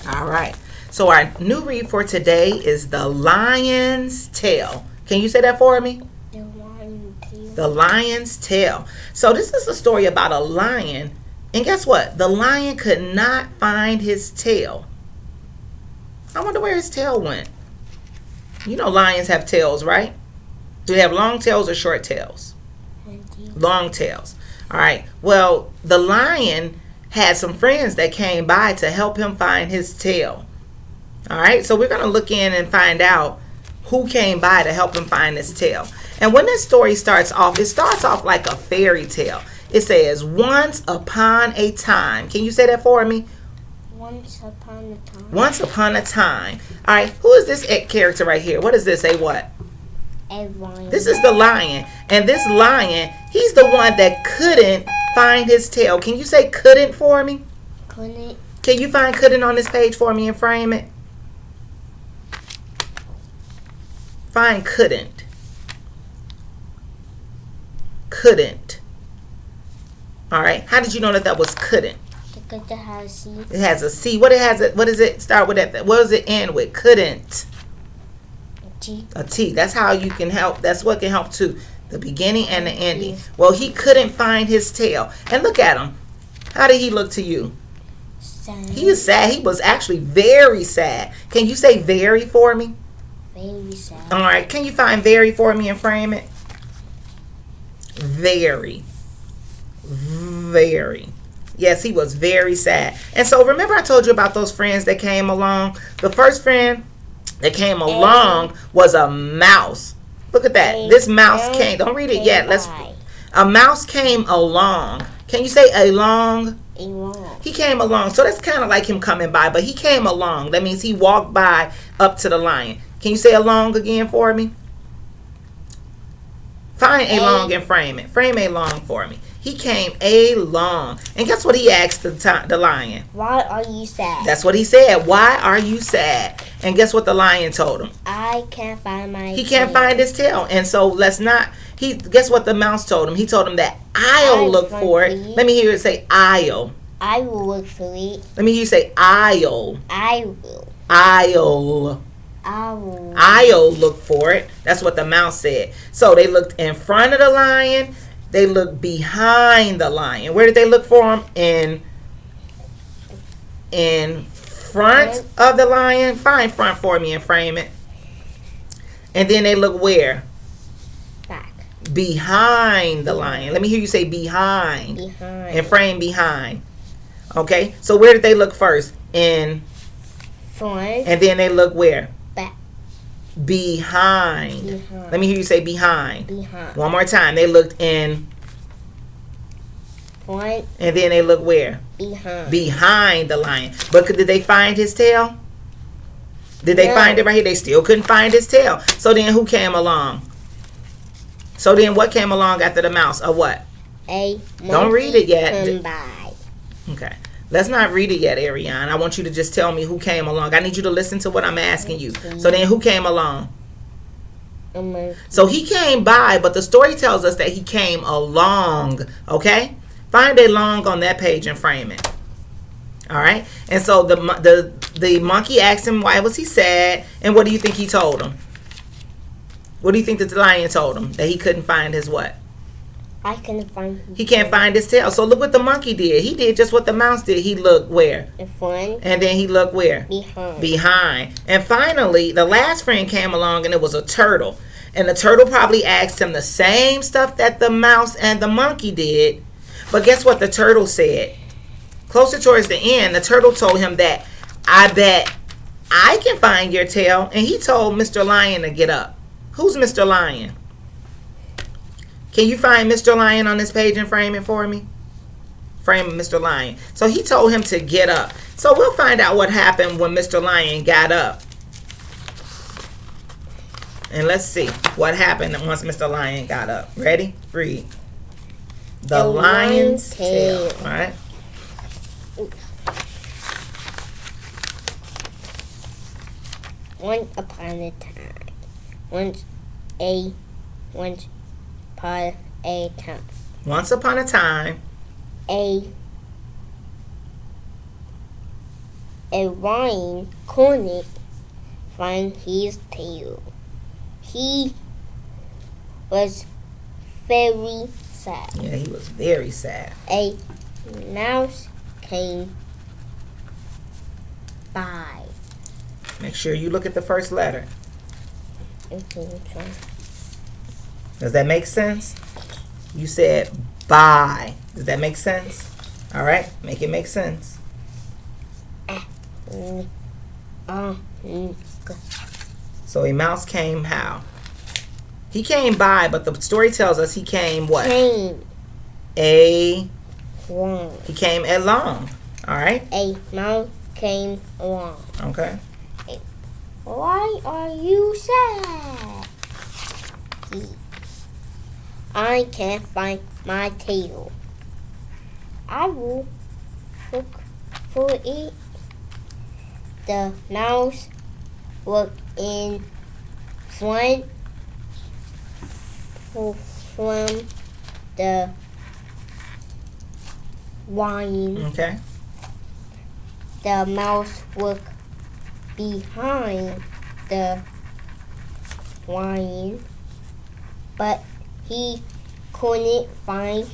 All right. So our new read for today is The Lion's Tale. Can you say that for me? The lion's tail. The Lion's Tale. So this is a story about a lion. And guess what? The lion could not find his tail. I wonder where his tail went. You know lions have tails, right? Do they have long tails or short tails? Long tails. All right. Well, the lion had some friends that came by to help him find his tail. All right. So we're going to look in and find out who came by to help him find his tail. And when this story starts off, it starts off like a fairy tale. It says, once upon a time. Can you say that for me? Once upon a time. Once upon a time. All right. Who is this character right here? What does this say? What? A lion. This is the lion. And this lion, he's the one that couldn't find his tail. Can you say couldn't for me? Couldn't. Can you find couldn't on this page for me and frame it? Find couldn't. Couldn't. All right. How did you know that that was couldn't? Because it has a C. It has a C. What does it start with? What does it end with? Couldn't. T. A T. That's how you can help. That's what can help too. The beginning and the ending. Well, he couldn't find his tail. And look at him. How did he look to you? Sad. He is sad. He was actually very sad. Can you say very for me? Very sad. All right. Can you find very for me and frame it? Very. Very. Yes, he was very sad. And so remember I told you about those friends that came along? The first friend that came along was a mouse. Look at that. This mouse came. Don't read it yet. A mouse came along. Can you say along? Along. He came along. So that's kind of like him coming by, but he came along. That means he walked by up to the lion. Can you say along again for me? Find along and frame it. Frame along for me. He came along. And guess what he asked the lion? Why are you sad? That's what he said. Why are you sad? And guess what the lion told him? I can't find my He can't find his tail. And so let's not. Guess what the mouse told him? He told him that I'll look for it. Let me hear you say I'll. I will look for it. Let me hear you say I'll. I will. I'll. I will. I'll look for it. That's what the mouse said. So they looked in front of the lion. They looked behind the lion. Where did they look for him? In front of the lion. Find front for me and frame it. And then they look where? Back. Behind the lion. Let me hear you say behind. Behind. And frame behind. Okay. So where did they look first? In front. And then they look where? Back. Behind. Let me hear you say behind. Behind. One more time. They looked in front. And then they look where? Behind. Behind the lion. But did they find his tail? Did they find it right here? They still couldn't find his tail. So then who came along? So then what came along after the mouse? A what? A monkey. Don't read it yet. Come by. Okay. Let's not read it yet, Aireon. I want you to just tell me who came along. I need you to listen to what I'm asking you. So then who came along? A monkey. So he came by, but the story tells us that he came along. Okay? Find along on that page and frame it. All right? And so the monkey asked him why was he sad, and what do you think he told him? What do you think that the lion told him? That he couldn't find his what? I couldn't find his He can't find his tail. So look what the monkey did. He did just what the mouse did. He looked where? in front. And then he looked where? Behind. Behind. And finally, the last friend came along, and it was a turtle. And the turtle probably asked him the same stuff that the mouse and the monkey did. But guess what the turtle said? Closer towards the end, the turtle told him that, I bet I can find your tail. And he told Mr. Lion to get up. Who's Mr. Lion? Can you find Mr. Lion on this page and frame it for me? Frame Mr. Lion. So he told him to get up. So we'll find out what happened when Mr. Lion got up. And let's see what happened once Mr. Lion got up. Ready? Read. The lion's tail. All right. Once upon a time. Once upon a time. Once upon a time. A A lion couldn't find his tail. He was very sad. Yeah, he was very sad. A mouse came by. Make sure you look at the first letter. Okay, Does that make sense? You said by. Does that make sense? All right, make it make sense. So a mouse came how? He came by, but the story tells us he came what? Came He came along. All right. A mouse came along. Okay. Why are you sad? I can't find my tail. I will look for it. The mouse looked in front from the lion. Okay. The mouse looked behind the lion, but he couldn't find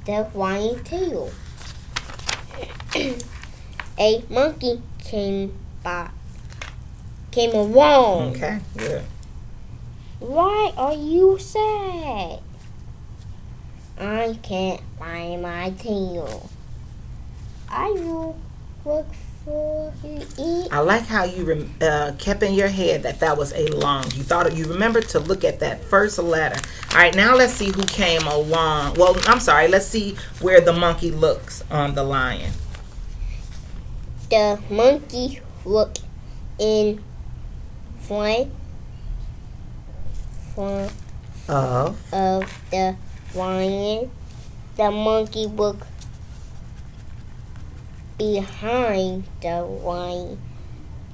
the lion tail. A monkey came along. Okay. Good. Why are you sad? I can't find my tail. I will look for it. I like how you kept in your head that was a long. You remembered to look at that first letter. All right, now let's see who came along. Well, I'm sorry. Let's see where the monkey looks on the lion. The monkey looked in front Of the lion. The monkey looked behind the lion,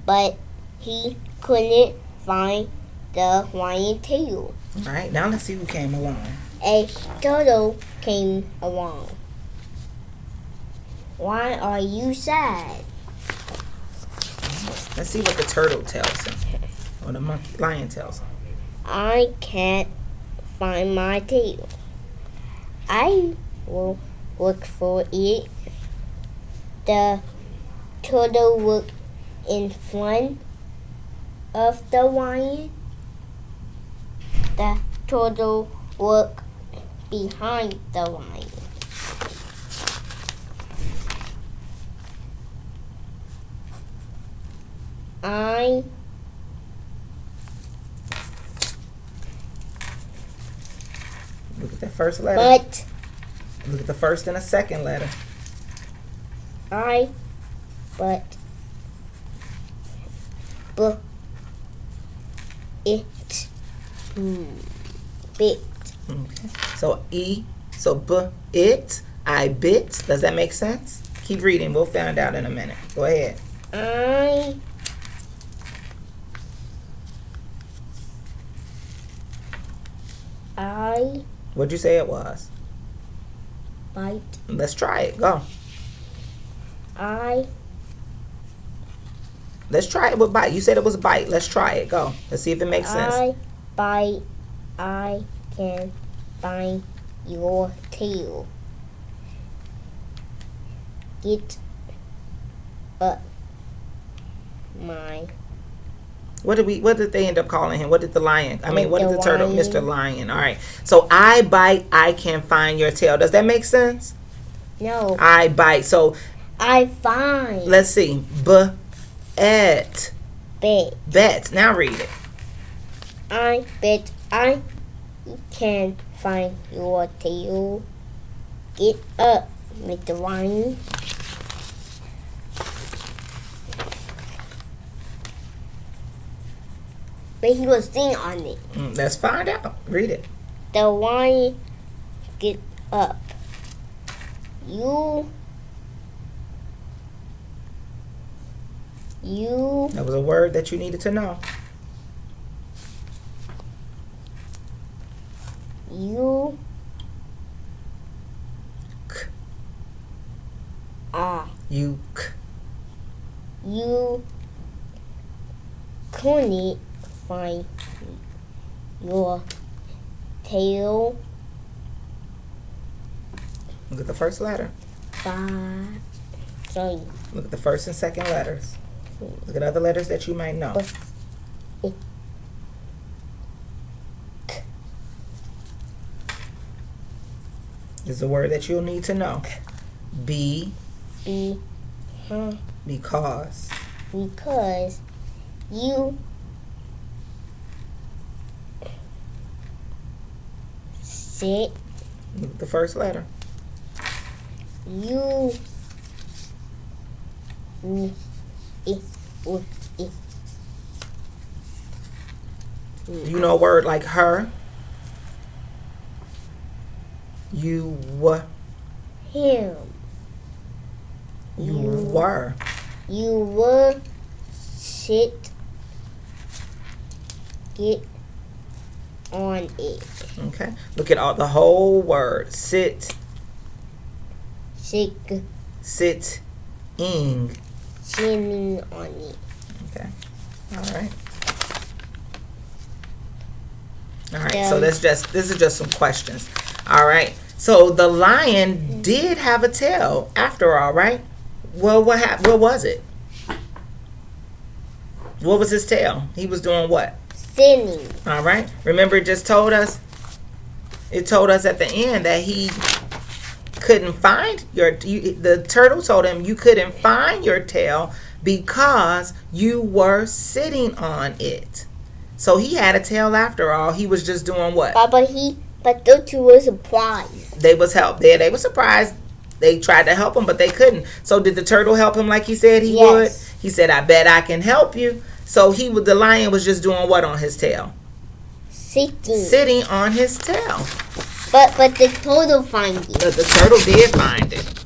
but he couldn't find the lion tail. All right, now let's see who came along. A turtle came along. Why are you sad? Let's see what the turtle tells him, or the lion tells him. I can't find my tail. I will look for it. The turtle looked in front of the lion. The turtle looked behind the lion. Look at the first letter. But Look at the first and the second letter. but it bit. Okay. So it, I bit. Does that make sense? Keep reading. We'll find out in a minute. Go ahead. I What'd you say it was? bite. Let's try it. Go. Let's try it with bite. You said it was bite. Let's try it. Go. Let's see if it makes sense. I bite. I can find your tail. Get up my. What did they end up calling him? What did the lion? What did the turtle? Lion. Mr. Lion. All right. So I bite. I can find your tail. Does that make sense? No. I bite. So I find. let's see. Bet. Bet. Now read it. I bet I can find your tail. Get up, Mr. Lion. But he was sitting on it. Let's find out. Read it. The lion get up. You That was a word that you needed to know. Are You You couldn't find your tail. Look at the first letter. Sorry. Look at the first and second letters. Look at other letters that you might know. Is a word that you'll need to know. Be. Because. Because you sit. Look at the first letter. You Do you know a word like her? You were. him. You were. You were sit. Get on it. Okay. Look at all the whole word. Sit. Sick. Sitting. Sitting on it. Okay. All right. All right. So this is just some questions. All right. So the lion did have a tail after all, right? Well, what was it? What was his tail? He was doing what? Sitting. All right. Remember, it just told us. It told us at the end that he couldn't find the turtle told him you couldn't find your tail because you were sitting on it. So he had a tail after all. He was just doing what? But those two were surprised. They were surprised. They tried to help him, but they couldn't. So did the turtle help him like he said he would? He said, "I bet I can help you." So the lion was just doing what on his tail? Sitting on his tail. But the turtle find it. But the turtle did find it.